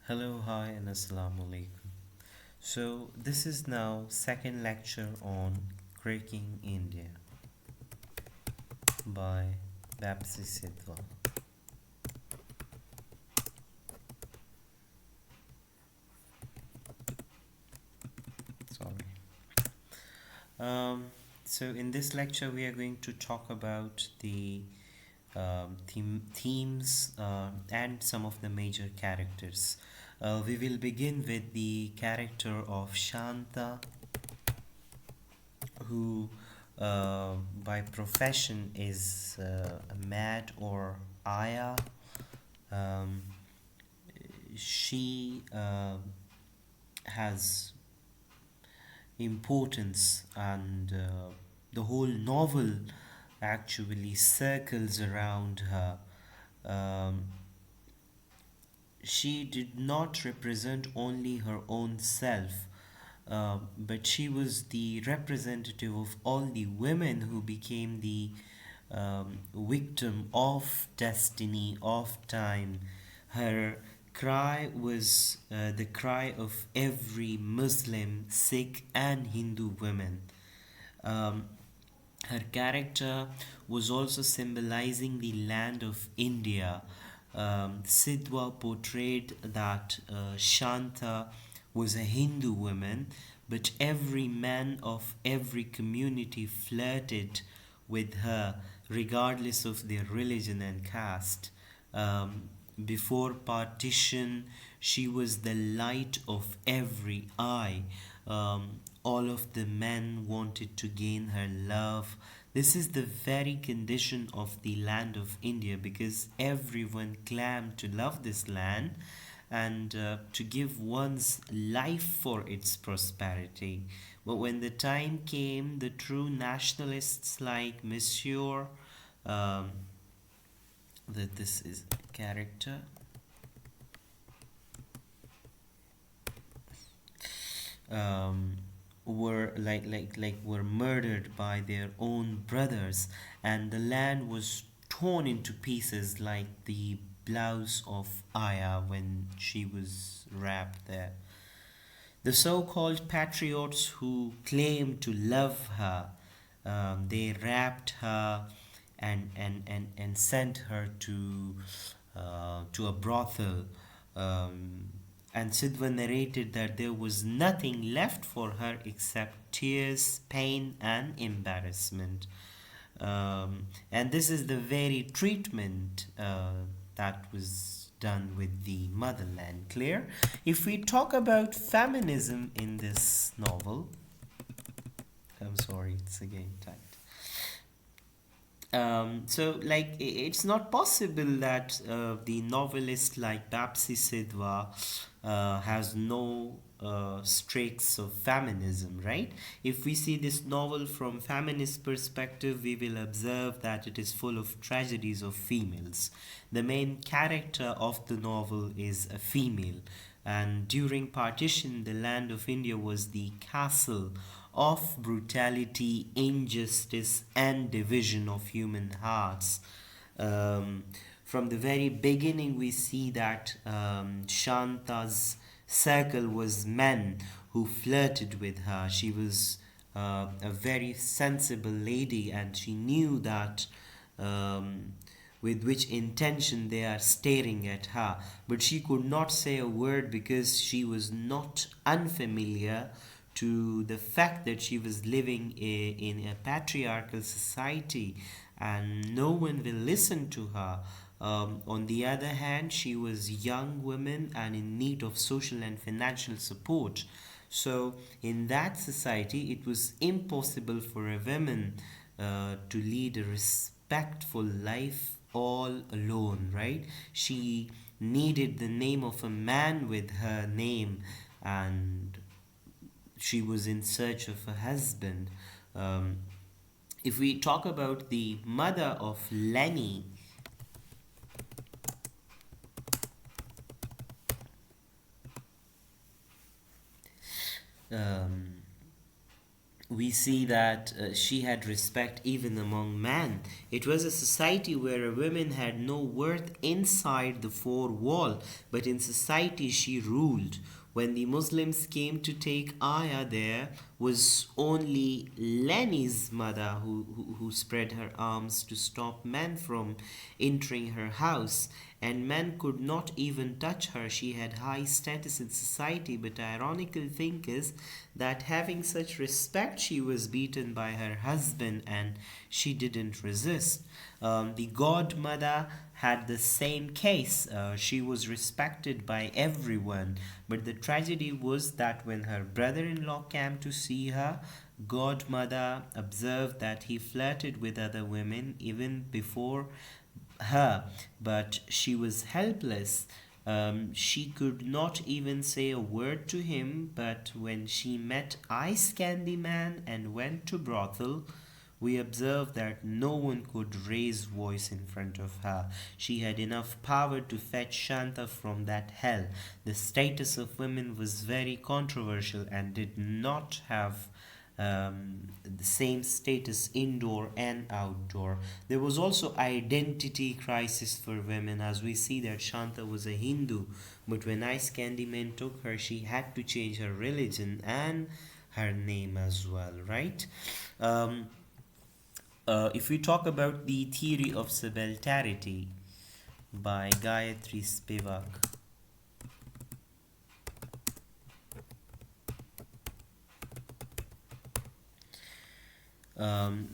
Hello, hi, and assalamu alaikum. So, this is now second lecture on Cracking India by Bapsi Sidhwa. Sorry. So, in this lecture, we are going to talk about the themes and some of the major characters. We will begin with the character of Shanta, who by profession is a mad or Aya. Um, she has importance, and the whole novel actually circles around her. Um, she did not represent only her own self, but she was the representative of all the women who became the victim of destiny, of time. Her cry was the cry of every Muslim, Sikh, and Hindu woman. Um, Her character was also symbolizing the land of India. Sidhwa portrayed that Shanta was a Hindu woman, but every man of every community flirted with her, regardless of their religion and caste. Before partition, she was the light of every eye. All of the men wanted to gain her love. This is the very condition of the land of India, because everyone claimed to love this land and to give one's life for its prosperity. But when the time came, the true nationalists like Monsieur, um, that this is character, um, were were murdered by their own brothers, and the land was torn into pieces like the blouse of Aya when she was wrapped there. The so-called patriots who claimed to love her, they wrapped her and sent her to a brothel. Um, and Sidhwa narrated that there was nothing left for her except tears, pain, and embarrassment. And this is the very treatment that was done with the motherland. Clear? If we talk about feminism in this novel, I'm sorry, it's again typed. It's not possible that the novelist like Bapsi Sidhwa has no streaks of feminism, right? If we see this novel from feminist perspective, we will observe that it is full of tragedies of females. The main character of the novel is a female, and during partition, the land of India was the castle of brutality, injustice, and division of human hearts. Um, from the very beginning, we see that Shanta's circle was men who flirted with her. She was a very sensible lady, and she knew that with which intention they are staring at her. But she could not say a word because she was not unfamiliar to the fact that she was living in a patriarchal society and no one will listen to her. On the other hand, she was young woman and in need of social and financial support. So in that society, it was impossible for a woman to lead a respectful life all alone, right? She needed the name of a man with her name, and she was in search of a husband. Um, if we talk about the mother of Lenny, um, we see that she had respect even among men. It was a society where a woman had no worth inside the four wall, but in society she ruled. When the Muslims came to take Aya, there was only Lenny's mother who spread her arms to stop men from entering her house, and men could not even touch her. She had high status in society, but the ironical thing is that having such respect, she was beaten by her husband and she didn't resist. The godmother had the same case. She was respected by everyone, but the tragedy was that when her brother in law came to see her, godmother observed that he flirted with other women even before her, but she was helpless. She could not even say a word to him, but when she met Ice Candy Man and went to brothel, we observed that no one could raise voice in front of her. She had enough power to fetch Shanta from that hell. The status of women was very controversial and did not have the same status indoor and outdoor. There was also identity crisis for women, as we see that Shanta was a Hindu, but when Ice Candy Man took her, she had to change her religion and her name as well, right? Um, if we talk about the theory of subalternity by Gayatri Spivak,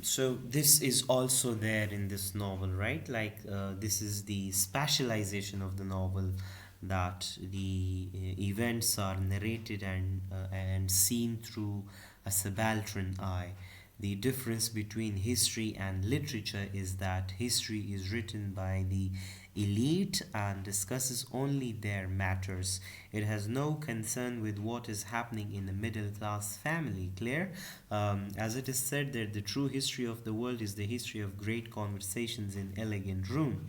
so this is also there in this novel, right? Like this is the specialization of the novel, that the events are narrated and seen through a subaltern eye. The difference between history and literature is that history is written by the elite and discusses only their matters. It has no concern with what is happening in the middle class family. Clear? As it is said that the true history of the world is the history of great conversations in elegant room.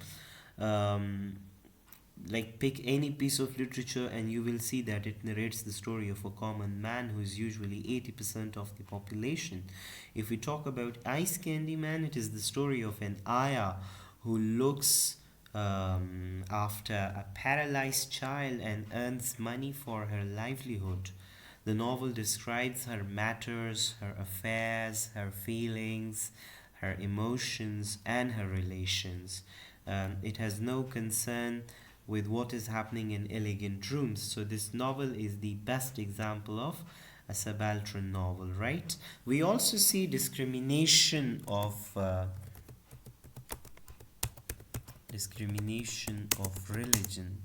Um, like pick any piece of literature and you will see that it narrates the story of a common man who is usually 80% of the population. If we talk about Ice Candy Man, it is the story of an Aya who looks after a paralyzed child and earns money for her livelihood. The novel describes her matters, her affairs, her feelings, her emotions, and her relations. It has no concern with what is happening in elegant rooms. So, this novel is the best example of a subaltern novel, right? We also see discrimination of religion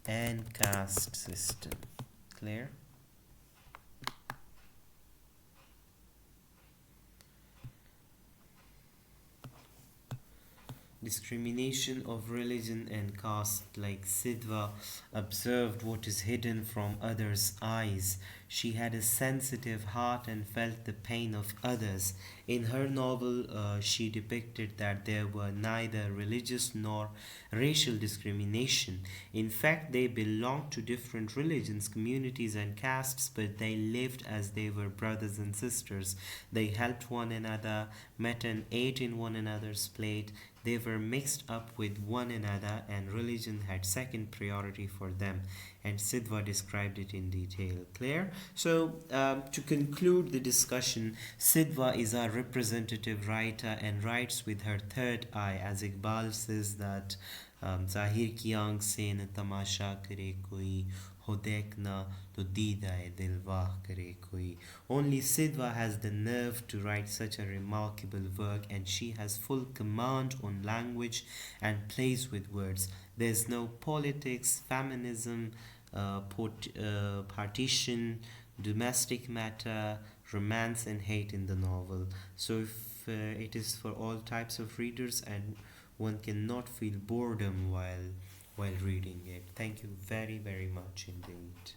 and caste system. Clear? Discrimination of religion and caste, like Sidhwa observed what is hidden from others' eyes. She had a sensitive heart and felt the pain of others. In her novel, she depicted that there were neither religious nor racial discrimination. In fact, they belonged to different religions, communities, and castes, but they lived as they were brothers and sisters. They helped one another, met and ate in one another's plate. They were mixed up with one another, and religion had second priority for them. And Sidhwa described it in detail. Clear? So, to conclude the discussion, Sidhwa is a representative writer and writes with her third eye, as Iqbal says that Zahir ki aankh se न तमाशा करे कोई हो देखना तो दीदाए दिल वाह करे कोई. Only Sidhwa has the nerve to write such a remarkable work, and she has full command on language and plays with words. There's no politics, feminism, partition, domestic matter, romance, and hate in the novel. So, if it is for all types of readers, and one cannot feel boredom while reading it. Thank you very, very much indeed.